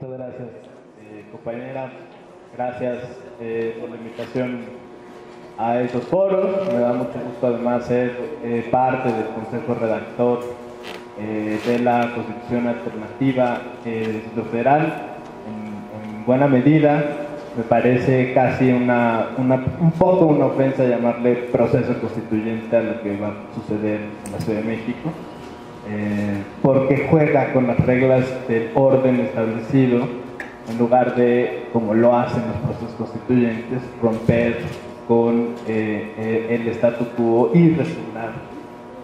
Muchas gracias, compañera. Gracias por la invitación a estos foros. Me da mucho gusto además ser parte del Consejo Redactor de la Constitución Alternativa del Distrito Federal. En buena medida, me parece casi un poco una ofensa llamarle proceso constituyente a lo que va a suceder en la Ciudad de México. Porque juega con las reglas del orden establecido en lugar de, como lo hacen los procesos constituyentes, romper con el statu quo y resignar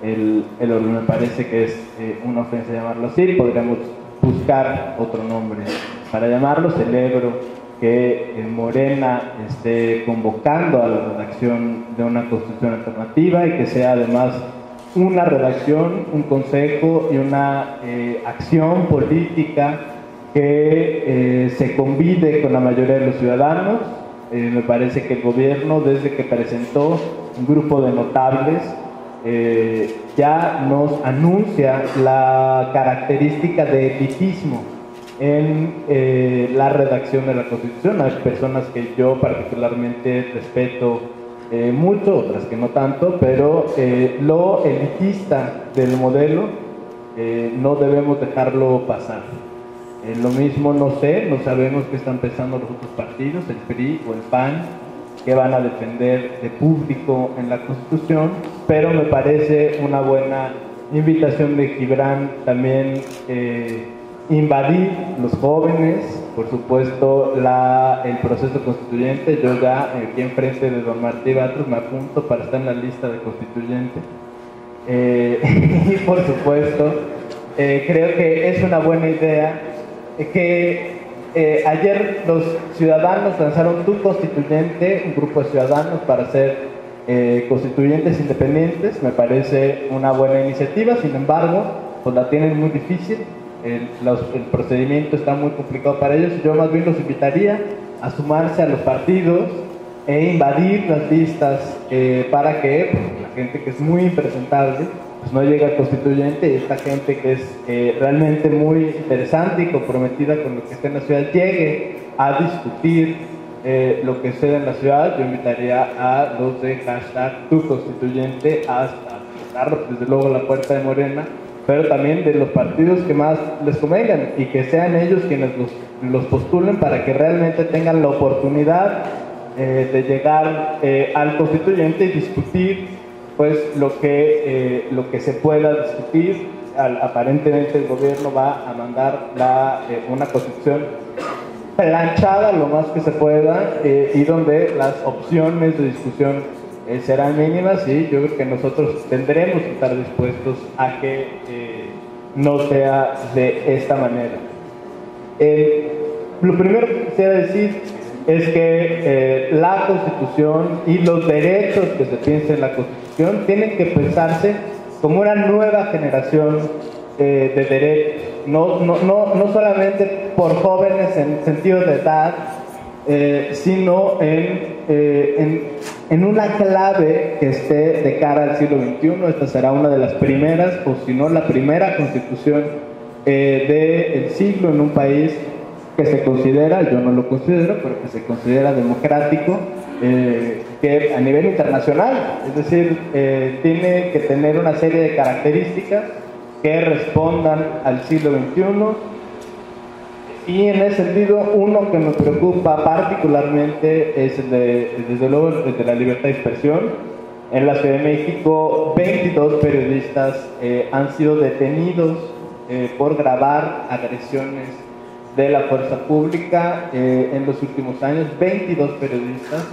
el orden. Me parece que es una ofensa llamarlo así. Podríamos buscar otro nombre para llamarlo. Celebro que Morena esté convocando a la redacción de una constitución alternativa y que sea además una redacción, un consejo y una acción política que se convide con la mayoría de los ciudadanos. Me parece que el gobierno, desde que presentó un grupo de notables, ya nos anuncia la característica de elitismo en la redacción de la Constitución. Hay personas que yo particularmente respeto mucho, otras que no tanto, pero lo elitista del modelo no debemos dejarlo pasar. Lo mismo no sabemos qué están pensando los otros partidos, el PRI o el PAN, que van a defender de público en la Constitución, pero me parece una buena invitación de Gibran también invadir los jóvenes, por supuesto el proceso constituyente. Yo ya aquí enfrente de don Martí Batres me apunto para estar en la lista de constituyente, y por supuesto creo que es una buena idea que ayer los ciudadanos lanzaron Tu Constituyente, un grupo de ciudadanos para ser constituyentes independientes. Me parece una buena iniciativa, sin embargo pues la tienen muy difícil. El procedimiento está muy complicado para ellos. Yo más bien los invitaría a sumarse a los partidos e invadir las listas para que la gente que es muy impresentable pues no llegue al constituyente, y esta gente que es realmente muy interesante y comprometida con lo que está en la ciudad llegue a discutir lo que sucede en la ciudad. Yo invitaría a los de hashtag Tu Constituyente a darlo desde luego la puerta de Morena, pero también de los partidos que más les convengan, y que sean ellos quienes los postulen para que realmente tengan la oportunidad de llegar al constituyente y discutir pues lo que se pueda discutir. Aparentemente el gobierno va a mandar una constitución planchada lo más que se pueda, y donde las opciones de discusión serán mínimas, y yo creo que nosotros tendremos que estar dispuestos a que no sea de esta manera. Lo primero que quisiera decir es que la Constitución y los derechos que se piensan en la Constitución tienen que pensarse como una nueva generación de derechos, no solamente por jóvenes en sentido de edad, sino en una clave que esté de cara al siglo XXI. Esta será una de las primeras, o si no la primera constitución del siglo en un país que se considera, yo no lo considero, pero que se considera democrático, que a nivel internacional, es decir, tiene que tener una serie de características que respondan al siglo XXI. Y en ese sentido, uno que me preocupa particularmente es desde luego el de la libertad de expresión. En la Ciudad de México, 22 periodistas han sido detenidos por grabar agresiones de la fuerza pública en los últimos años. 22 periodistas.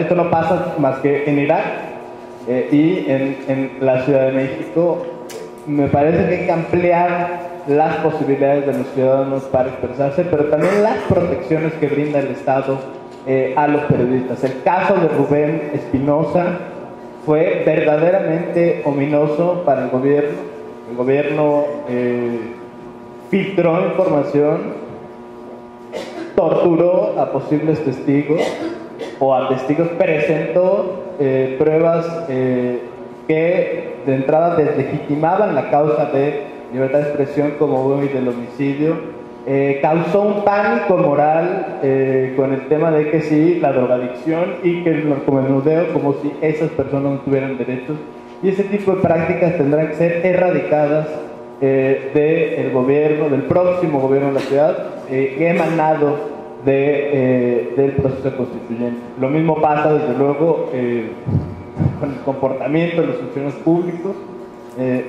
Esto no pasa más que en Irak, y en la Ciudad de México. Me parece que hay que ampliar las posibilidades de los ciudadanos para expresarse, pero también las protecciones que brinda el Estado a los periodistas. El caso de Rubén Espinosa fue verdaderamente ominoso para el gobierno. El gobierno filtró información, torturó a posibles testigos o a testigos, presentó pruebas que de entrada deslegitimaban la causa de libertad de expresión como hoy del homicidio, causó un pánico moral con el tema de que sí, la drogadicción y que el narcomenudeo, como si esas personas no tuvieran derechos, y ese tipo de prácticas tendrán que ser erradicadas del gobierno, del próximo gobierno de la ciudad, emanado del proceso constituyente. Lo mismo pasa, desde luego, con el comportamiento de los funcionarios públicos.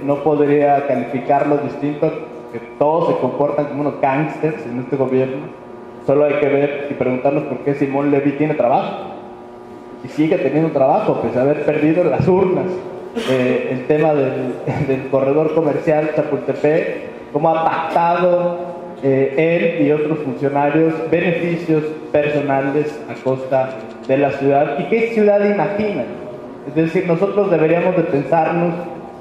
No podría calificarlos distinto, que todos se comportan como unos gángsters en este gobierno. Solo hay que ver y preguntarnos por qué Simón Levy tiene trabajo y sigue teniendo trabajo pese a haber perdido las urnas. El tema del corredor comercial Chapultepec, cómo ha pactado él y otros funcionarios beneficios personales a costa de la ciudad. ¿Y qué ciudad imaginan? Es decir, nosotros deberíamos de pensarnos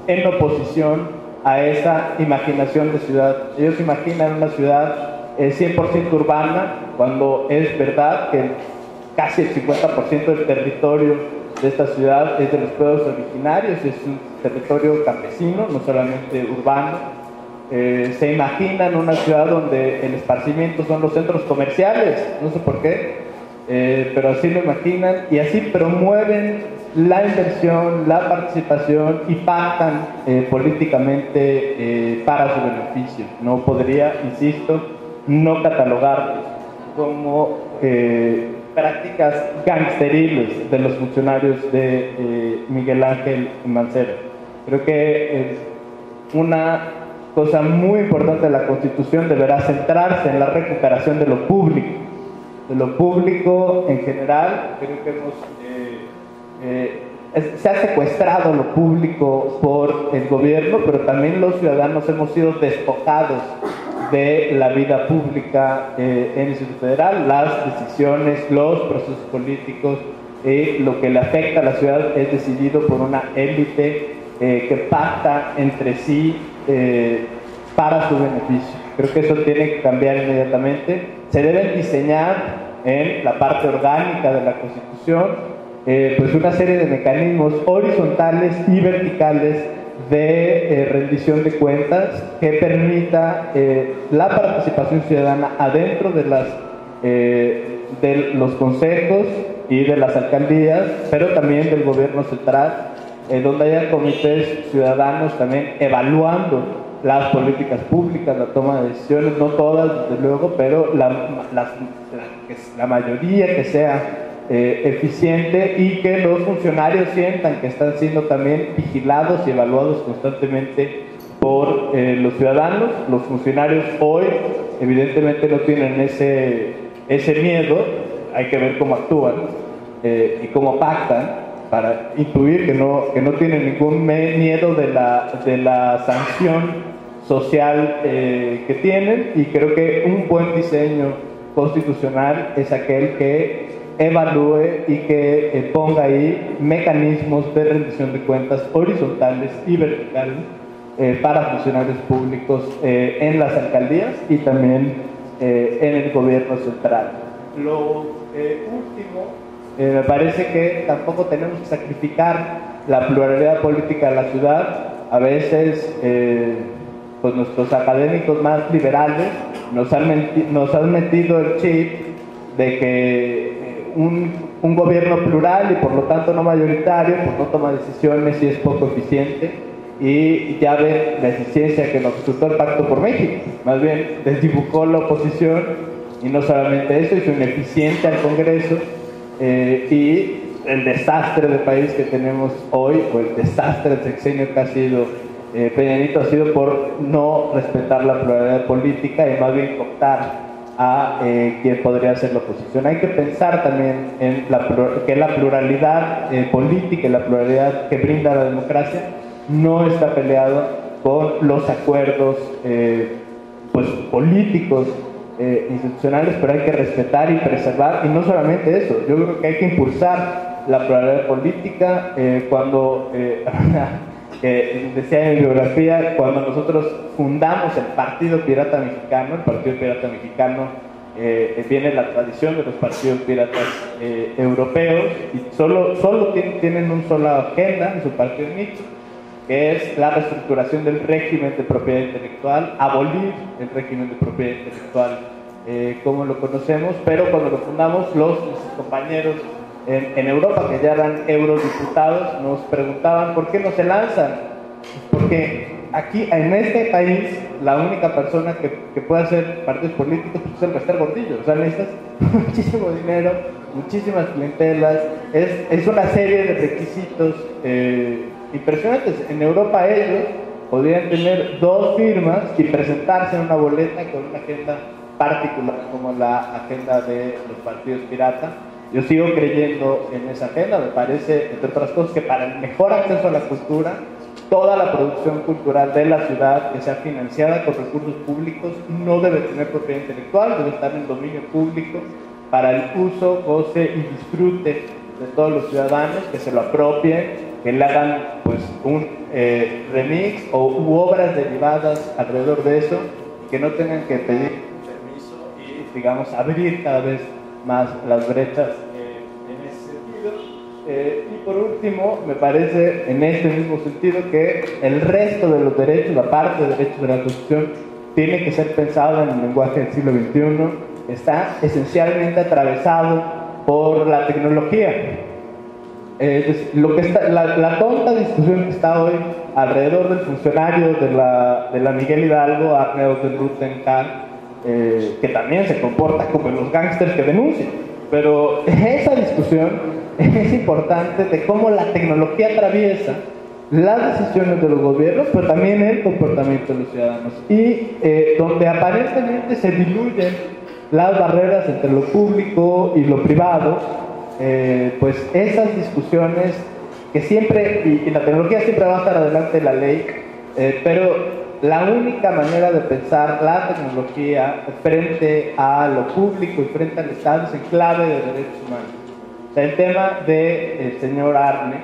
en oposición a esa imaginación de ciudad. Ellos imaginan una ciudad 100% urbana, cuando es verdad que casi el 50% del territorio de esta ciudad es de los pueblos originarios, es un territorio campesino, no solamente urbano. Se imaginan una ciudad donde el esparcimiento son los centros comerciales, no sé por qué, pero así lo imaginan, y así promueven la inversión, la participación y pactan políticamente para su beneficio. No podría, insisto, no catalogarlos como prácticas gangsteriles de los funcionarios de Miguel Ángel Mancera. Creo que una cosa muy importante de la Constitución deberá centrarse en la recuperación de lo público en general. Creo que se ha secuestrado lo público por el gobierno, pero también los ciudadanos hemos sido despojados de la vida pública en el Distrito Federal. Las decisiones, los procesos políticos, lo que le afecta a la ciudad es decidido por una élite que pacta entre sí para su beneficio. Creo que eso tiene que cambiar inmediatamente. Se deben diseñar en la parte orgánica de la Constitución pues una serie de mecanismos horizontales y verticales de rendición de cuentas que permita la participación ciudadana adentro de los consejos y de las alcaldías, pero también del gobierno central, donde haya comités ciudadanos también evaluando las políticas públicas, la toma de decisiones, no todas desde luego, pero la mayoría que sea eficiente, y que los funcionarios sientan que están siendo también vigilados y evaluados constantemente por los ciudadanos. Los funcionarios hoy evidentemente no tienen ese miedo, hay que ver cómo actúan y cómo pactan para intuir que no tienen ningún miedo de la sanción social que tienen. Y creo que un buen diseño constitucional es aquel que evalúe y que ponga ahí mecanismos de rendición de cuentas horizontales y verticales para funcionarios públicos en las alcaldías y también en el gobierno central. Lo último, me parece que tampoco tenemos que sacrificar la pluralidad política de la ciudad. A veces pues nuestros académicos más liberales nos han metido el chip de que un gobierno plural y por lo tanto no mayoritario pues no toma decisiones y es poco eficiente, y ya ven la eficiencia que nos resultó el Pacto por México. Más bien desdibujó la oposición, y no solamente eso, hizo ineficiente al Congreso, y el desastre de país que tenemos hoy, o el desastre del sexenio que ha sido Peña Nieto, ha sido por no respetar la pluralidad política y más bien cooptar a quien podría ser la oposición. Hay que pensar también en que la pluralidad política y la pluralidad que brinda la democracia no está peleado con los acuerdos pues políticos institucionales, pero hay que respetar y preservar. Y no solamente eso, yo creo que hay que impulsar la pluralidad política. Cuando decía en mi biografía, cuando nosotros fundamos el Partido Pirata Mexicano, el Partido Pirata Mexicano viene la tradición de los partidos piratas europeos, y solo tienen una sola agenda en su partido mixto, que es la reestructuración del régimen de propiedad intelectual, abolir el régimen de propiedad intelectual como lo conocemos, pero cuando lo fundamos, nuestros compañeros en Europa, que ya eran eurodiputados, nos preguntaban ¿por qué no se lanzan? Porque aquí, en este país, la única persona que puede hacer partidos políticos pues, es el Bester Gordillo. O sea, necesitas muchísimo dinero, muchísimas clientelas, es una serie de requisitos impresionantes. En Europa ellos podrían tener 2 firmas y presentarse en una boleta con una agenda particular como la agenda de los partidos pirata. Yo sigo creyendo en esa agenda, me parece, entre otras cosas, que para el mejor acceso a la cultura, toda la producción cultural de la ciudad que sea financiada con recursos públicos no debe tener propiedad intelectual, debe estar en dominio público para el uso, goce y disfrute de todos los ciudadanos, que se lo apropien, que le hagan pues, un remix u obras derivadas alrededor de eso, que no tengan que pedir permiso y, digamos, abrir cada vez más las brechas en ese sentido. Y por último, me parece en este mismo sentido que el resto de los derechos, la parte de derechos de la Constitución, tiene que ser pensado en el lenguaje del siglo XXI, está esencialmente atravesado por la tecnología. Lo que está, la tonta discusión que está hoy alrededor del funcionario de la Miguel Hidalgo, Arne del Rutenkamp, que también se comporta como los gángsters que denuncian. Pero esa discusión es importante de cómo la tecnología atraviesa las decisiones de los gobiernos, pero también el comportamiento de los ciudadanos. Y donde aparentemente se diluyen las barreras entre lo público y lo privado, pues esas discusiones que siempre, y la tecnología siempre va a estar adelante de la ley, pero la única manera de pensar la tecnología frente a lo público y frente al Estado es en clave de derechos humanos. O sea, el tema del señor Arne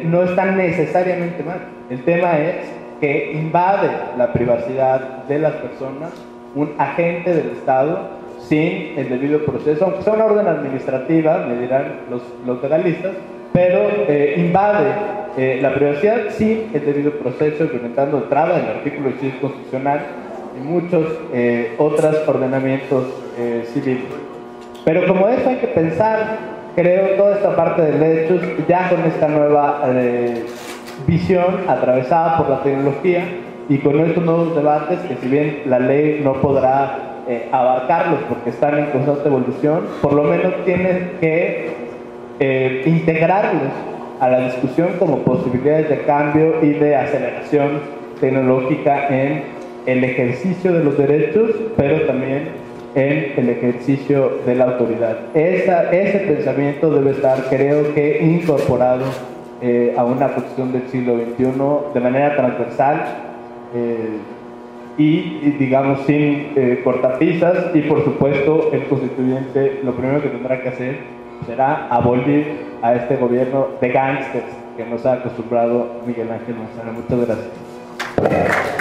no es tan necesariamente mal. El tema es que invade la privacidad de las personas un agente del Estado sin el debido proceso, aunque sea una orden administrativa, me dirán los legalistas, pero invade la privacidad sin el debido proceso, violentando de entrada el artículo 16 constitucional y muchos otros ordenamientos civiles. Pero como eso hay que pensar, creo, toda esta parte de derechos ya con esta nueva visión atravesada por la tecnología y con estos nuevos debates que, si bien la ley no podrá abarcarlos porque están en constante evolución, por lo menos tiene que integrarlos a la discusión como posibilidades de cambio y de aceleración tecnológica en el ejercicio de los derechos, pero también en el ejercicio de la autoridad. Ese pensamiento debe estar, creo que, incorporado a una Constitución del siglo XXI de manera transversal y digamos, sin cortapisas, y por supuesto el constituyente lo primero que tendrá que hacer será abolir a este gobierno de gángsters que nos ha acostumbrado Miguel Ángel Mancera. Muchas gracias.